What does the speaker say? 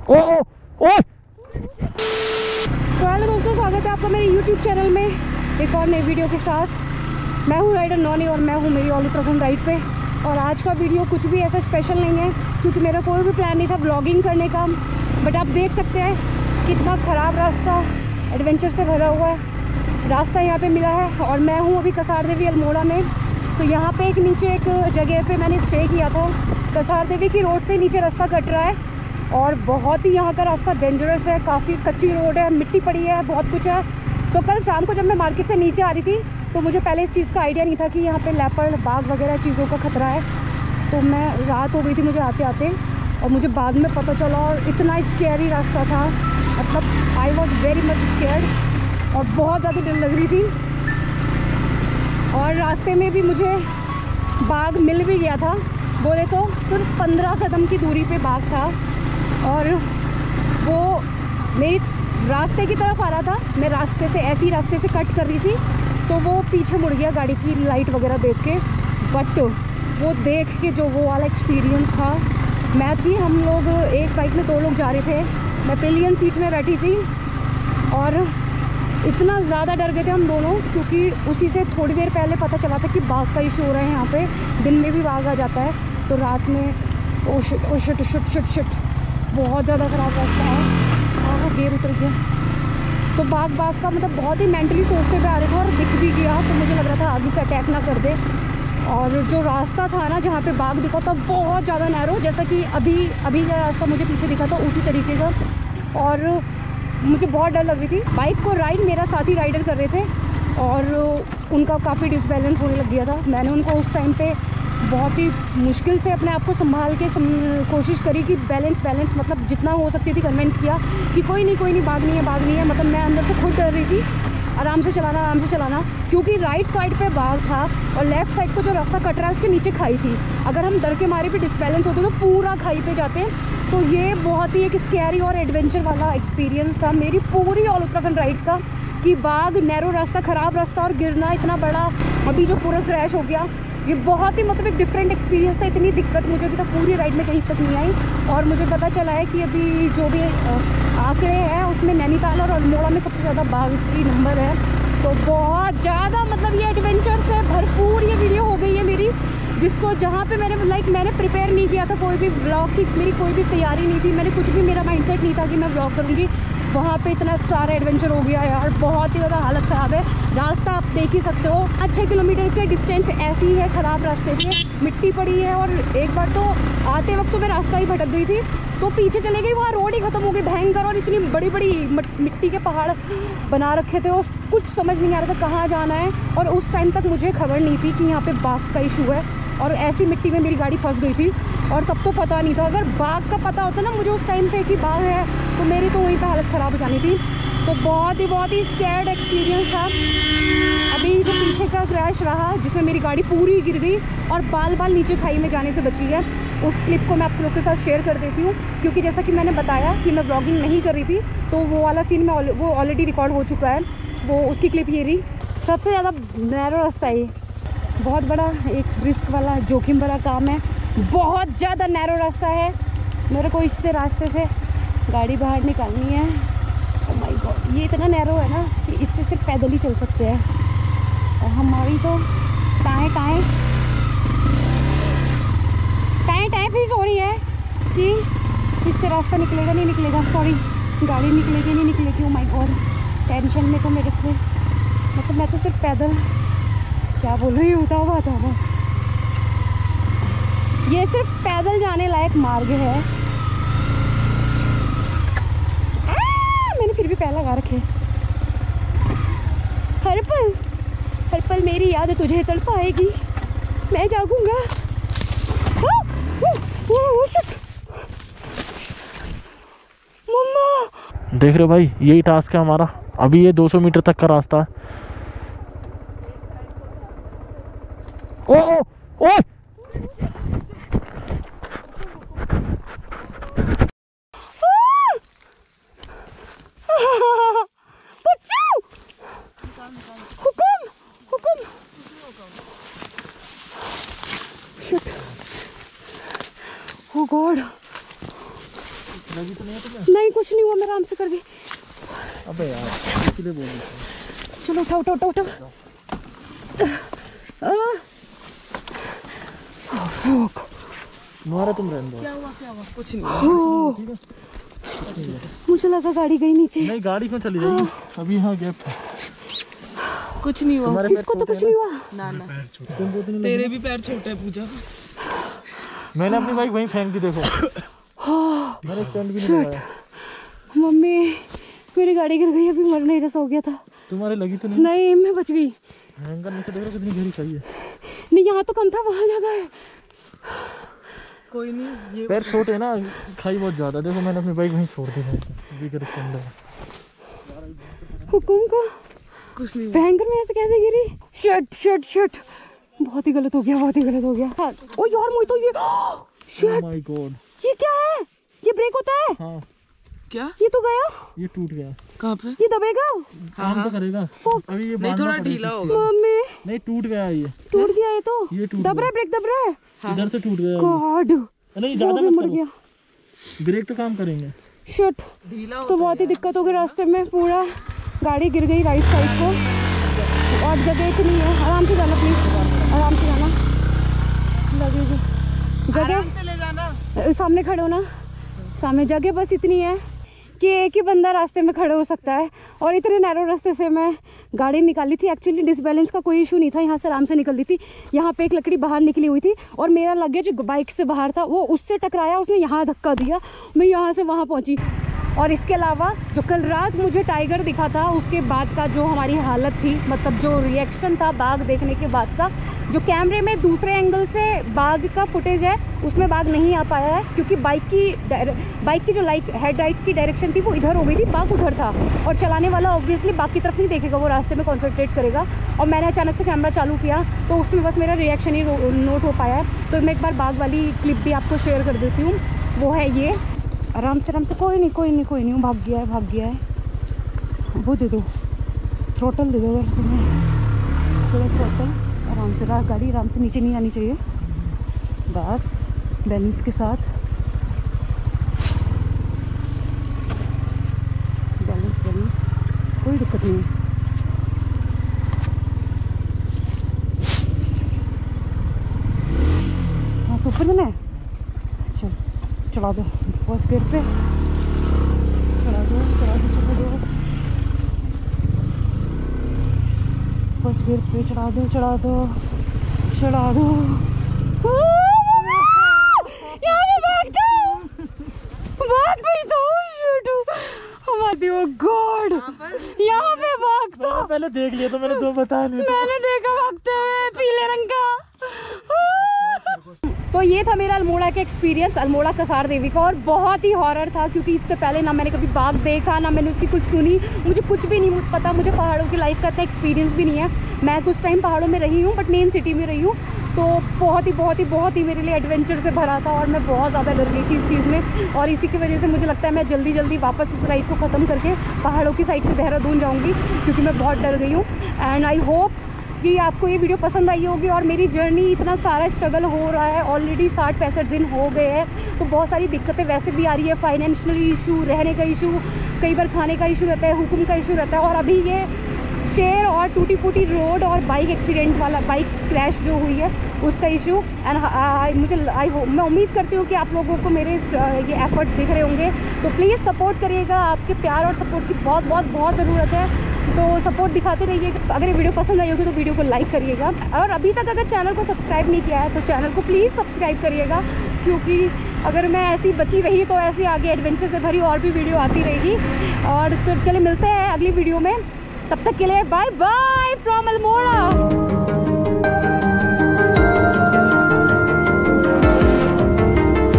ओ ओ ओ। तो हेलो दोस्तों, स्वागत है आपका मेरे YouTube चैनल में एक और नई वीडियो के साथ। मैं हूँ राइडर नॉनी और मैं हूँ मेरी ऑल उत्तराखंड राइड पे। और आज का वीडियो कुछ भी ऐसा स्पेशल नहीं है क्योंकि मेरा कोई भी प्लान नहीं था व्लॉगिंग करने का। बट आप देख सकते हैं कितना ख़राब रास्ता एडवेंचर से भरा हुआ है। रास्ता यहाँ पे मिला है और मैं हूँ अभी कसार देवी अल्मोड़ा में। तो यहाँ पे एक नीचे एक जगह पे मैंने स्टे किया था। कसार देवी की रोड से नीचे रास्ता कट रहा है और बहुत ही यहाँ का रास्ता डेंजरस है। काफ़ी कच्ची रोड है, मिट्टी पड़ी है, बहुत कुछ है। तो कल शाम को जब मैं मार्केट से नीचे आ रही थी तो मुझे पहले इस चीज़ का आइडिया नहीं था कि यहाँ पे लेपर्ड बाघ वगैरह चीज़ों का खतरा है। तो मैं रात हो गई थी मुझे आते आते और मुझे बाद में पता चला और इतना स्कैरी रास्ता था। मतलब I was very much scared और बहुत ज़्यादा डर लग रही थी। और रास्ते में भी मुझे बाघ मिल भी गया था। बोले तो सिर्फ 15 कदम की दूरी पे बाघ था और वो मेरी रास्ते की तरफ आ रहा था। मैं रास्ते से ऐसी रास्ते से कट कर रही थी तो वो पीछे मुड़ गया गाड़ी की लाइट वगैरह देख के। बट वो देख के जो वो वाला एक्सपीरियंस था, मैं थी, हम लोग एक बाइक में 2 लोग जा रहे थे। मैं पिलियन सीट में बैठी थी और इतना ज़्यादा डर गए थे हम दोनों क्योंकि उसी से थोड़ी देर पहले पता चला था कि बाघ का इशू हो रहा है यहाँ पे। दिन में भी बाघ आ जाता है तो रात में oh shit shit shit shit बहुत ज़्यादा ख़राब रास्ता है। और वो गेर उतर गया तो बाघ का मतलब बहुत ही मेंटली सोचते हुए आ रहे थे और दिख भी गया तो मुझे लग रहा था आगे से अटैक ना कर दे। और जो रास्ता था ना जहाँ पे बाघ दिखा था बहुत ज़्यादा नैरो, जैसा कि अभी का रास्ता मुझे पीछे दिखा था उसी तरीके का। और मुझे बहुत डर लग रही थी। बाइक को राइड मेरा साथी राइडर कर रहे थे और उनका काफ़ी डिसबैलेंस होने लग गया था। मैंने उनको उस टाइम पे बहुत ही मुश्किल से अपने आप को संभाल के कोशिश करी कि बैलेंस मतलब जितना हो सकती थी कन्विंस किया कि कोई नहीं बाघ नहीं है। मतलब मैं अंदर से खुद डर रही थी। आराम से चलाना क्योंकि राइट साइड पे बाघ था और लेफ़्ट साइड को जो रास्ता कट रहा है उसके नीचे खाई थी। अगर हम डर के मारे भी डिसबैलेंस होते तो पूरा खाई पे जाते। तो ये बहुत ही एक स्कैरी और एडवेंचर वाला एक्सपीरियंस था मेरी पूरी ऑल उत्तराखंड राइड का कि बाघ, नैरो रास्ता, ख़राब रास्ता और गिरना इतना बड़ा। अभी जो पूरा क्रैश हो गया ये बहुत ही मतलब एक डिफरेंट एक्सपीरियंस था। इतनी दिक्कत मुझे अभी तक पूरी राइड में कहीं तक नहीं आई। और मुझे पता चला है कि अभी जो भी आंकड़े हैं उसमें नैनीताल और अल्मोड़ा में सबसे ज़्यादा बाघ की नंबर है। तो बहुत ज़्यादा मतलब ये एडवेंचर से भरपूर ये वीडियो हो गई है मेरी, जिसको जहाँ पे मैंने प्रिपेयर नहीं किया था। कोई भी व्लॉग की मेरी कोई भी तैयारी नहीं थी। मैंने कुछ भी, मेरा माइंडसेट नहीं था कि मैं व्लॉग करूँगी। वहाँ पे इतना सारा एडवेंचर हो गया यार, बहुत ही ज़्यादा हालत ख़राब है। रास्ता आप देख ही सकते हो, 6 किलोमीटर के डिस्टेंस ऐसी है ख़राब रास्ते से, मिट्टी पड़ी है। और एक बार तो आते वक्त तो मैं रास्ता ही भटक गई थी तो पीछे चले गई, वहाँ रोड ही ख़त्म हो गई भयंकर। और इतनी बड़ी बड़ी मिट्टी के पहाड़ बना रखे थे और कुछ समझ नहीं आ रहा था कहाँ जाना है। और उस टाइम तक मुझे खबर नहीं थी कि यहाँ पे बाघ का इशू है और ऐसी मिट्टी में मेरी गाड़ी फंस गई थी और तब तो पता नहीं था। अगर बाघ का पता होता ना मुझे उस टाइम पे कि बाघ है तो मेरी तो वहीं पे हालत ख़राब हो जानी थी। तो बहुत ही स्कैर्ड एक्सपीरियंस था। अभी जो पीछे का क्रैश रहा जिसमें मेरी गाड़ी पूरी गिर गई और बाल नीचे खाई में जाने से बची है, उस क्लिप को मैं आप लोगों के साथ शेयर कर देती हूँ क्योंकि जैसा कि मैंने बताया कि मैं व्लॉगिंग नहीं कर रही थी तो वो वाला सीन में वो ऑलरेडी रिकॉर्ड हो चुका है। वो उसकी क्लिप ये रही। सबसे ज़्यादा नैरो रास्ता है ये, बहुत बड़ा एक रिस्क वाला जोखिम भरा काम है। बहुत ज़्यादा नैरो रास्ता है। मेरे को इससे रास्ते से गाड़ी बाहर निकालनी है। ओह माय गॉड, ये इतना नैरो है ना कि इससे सिर्फ पैदल ही चल सकते हैं और हमारी तो टाएं फिर हो रही है कि इससे रास्ता निकलेगा नहीं निकलेगा, सॉरी गाड़ी निकलेगी नहीं निकलेगी। ओह माय गॉड, टेंशन में तो मेरे से मतलब मैं तो सिर्फ पैदल, क्या बोल रही हूँ, था ये सिर्फ पैदल जाने लायक मार्ग है। मैंने फिर भी पैर लगा रखे। हर पल मेरी याद तुझे तड़पाएगी, मैं जागूंगा। मम्मा देख रहे हो भाई, यही टास्क है हमारा। अभी ये 200 मीटर तक का रास्ता है। ओ ओ ओ Oh God, लगी तो नहीं है तुम्हें? नहीं कुछ नहीं हुआ, मैं आराम से कर गई। अबे यार इसलिए बोल रही। चलो उठाओ उठाओ उठाओ। मारा तुम रहने दो। क्या हुआ कुछ नहीं। मुझे लगा गाड़ी गई नीचे। नहीं गाड़ी क्यों चली जाएगी, अभी यहाँ गैप है। कुछ नहीं हुआ। तुम्हारे पैर इसको तो छोटे कुछ हैं नहीं हुआ। ना ना तुमको तो नहीं तेरे लगी? भी पैर छोटे हैं पूजा। मैंने अपनी बाइक वहीं फेंक दी देखो। मैंने स्टैंड भी नहीं लगाया। मम्मी मेरी गाड़ी गिर गई, अभी मरने जैसा हो गया था। तुम्हारे लगी तो नहीं? नहीं मैं बच गई। हैंगर नीचे देख रहे हो कितनी गहरी खाई है। नहीं यहाँ तो कम था, वहाँ ज्यादा है। कोई नहीं, ये पैर छोटे है ना, खाई बहुत ज्यादा। देखो मैंने अपनी बाइक वहीं छोड़ दी है बिगर के अंदर। हुकुम को कुछ नहीं हुआ। भयंकर में ऐसे कैसे गिरी? शट शट शट, बहुत ही गलत हो गया, बहुत ही गलत हो गया। हाँ। ओ यार मुझे तो ये शट, माय गॉड, ये क्या है? ये ब्रेक होता है? हाँ क्या? ये तो गया, ये टूट गया। कहाँ पे? ये दबेगा। काम तो करेगा अभी ये नहीं बांधना थोड़ा पड़ेगा। ढीला होगा। मम्मी नहीं टूट गया ये टूट गया ये तो। ये टूट दब गया। रहा है, ब्रेक दब रहा है। इधर से टूट गया ये। गॉड नहीं वो ज्यादा भी मत मुड़ करो, गया। ब्रेक तो काम करेंगे। शट, ढीला तो बहुत ही दिक्कत हो गई रास्ते में। पूरा गाड़ी गिर गई राइट साइड को, और जगह इतनी है। आराम से जाना प्लीज, आराम से जाना। लगेगी जगह, से ले जाना। सामने खड़े हो ना, सामने जगह बस इतनी है कि एक ही बंदा रास्ते में खड़े हो सकता है। और इतने नैरो रास्ते से मैं गाड़ी निकाली थी। एक्चुअली डिसबैलेंस का कोई इशू नहीं था, यहाँ से आराम से निकल रही थी। यहाँ पे एक लकड़ी बाहर निकली हुई थी और मेरा लगेज बाइक से बाहर था, वो उससे टकराया, उसने यहाँ धक्का दिया, मैं यहाँ से वहाँ पहुँची। और इसके अलावा जो कल रात मुझे टाइगर दिखा था, उसके बाद का जो हमारी हालत थी, मतलब जो रिएक्शन था बाघ देखने के बाद का, जो कैमरे में दूसरे एंगल से बाघ का फुटेज है उसमें बाघ नहीं आ पाया है, क्योंकि बाइक की जो लाइट हेड लाइट की डायरेक्शन थी वो इधर हो गई थी, बाघ उधर था। और चलाने वाला ऑब्वियसली बाघ की तरफ नहीं देखेगा, वो रास्ते में कॉन्सेंट्रेट करेगा। और मैंने अचानक से कैमरा चालू किया तो उसमें बस मेरा रिएक्शन ही नोट हो पाया है। तो मैं एक बार बाघ वाली क्लिप भी आपको शेयर कर देती हूँ, वो है ये। आराम से कोई नहीं कोई नहीं कोई नहीं, भाग गया है। वो दे दो, थ्रोटल दे दो अगर तुम्हें, थोड़ा थ्रोटल। आराम से गाड़ी आराम से नीचे नहीं आनी चाहिए, बस बैलेंस के साथ। बैलेंस कोई दिक्कत नहीं है। हाँ सुपर देना है, चल चला दो फर्स्ट गियर पे, चला दो फर्स्ट गियर पे, चढ़ा दो। यहाँ पे भाग गई तो हमारी, ओ गॉड, यहाँ पे भागता। पहले देख लिया तो मैंने दो बताया नहीं। मैंने देखा भागते हुए पीले रंग का। तो ये था मेरा अल्मोड़ा का एक्सपीरियंस, अल्मोड़ा कसार देवी का। और बहुत ही हॉरर था, क्योंकि इससे पहले ना मैंने कभी बाघ देखा, ना मैंने उसकी कुछ सुनी, मुझे कुछ भी नहीं पता। मुझे पहाड़ों की लाइफ का इतना एक्सपीरियंस भी नहीं है। मैं कुछ टाइम पहाड़ों में रही हूँ, बट मेन सिटी में रही हूँ। तो बहुत ही मेरे लिए एडवेंचर से भरा था, और मैं बहुत ज़्यादा डर गई थी इस चीज़ में। और इसी की वजह से मुझे लगता है मैं जल्दी वापस इस राइड को ख़त्म करके पहाड़ों की साइड से देहरादून जाऊँगी, क्योंकि मैं बहुत डर गई हूँ। एंड आई होप कि आपको ये वीडियो पसंद आई होगी। और मेरी जर्नी, इतना सारा स्ट्रगल हो रहा है, ऑलरेडी 60-65 दिन हो गए हैं, तो बहुत सारी दिक्कतें वैसे भी आ रही है। फाइनेंशियली इशू, रहने का इशू, कई बार खाने का इशू रहता है, हुक्म का इशू रहता है। और अभी ये शेयर और टूटी फूटी रोड और बाइक एक्सीडेंट वाला, बाइक क्रैश जो हुई है उसका इशू। एंड मैं उम्मीद करती हूँ कि आप लोगों को मेरे ये एफर्ट दिख रहे होंगे। तो प्लीज़ सपोर्ट करिएगा, आपके प्यार और सपोर्ट की बहुत ज़रूरत है। तो सपोर्ट दिखाते रहिए। अगर ये वीडियो पसंद आई होगी तो वीडियो को लाइक करिएगा, और अभी तक अगर चैनल को सब्सक्राइब नहीं किया है तो चैनल को प्लीज़ सब्सक्राइब करिएगा, क्योंकि अगर मैं ऐसी बची रही तो ऐसी आगे एडवेंचर से भरी और भी वीडियो आती रहेगी। और तो चलिए मिलते हैं अगली वीडियो में, तब तक के लिए बाय बाय फ्रॉम अल्मोड़ा।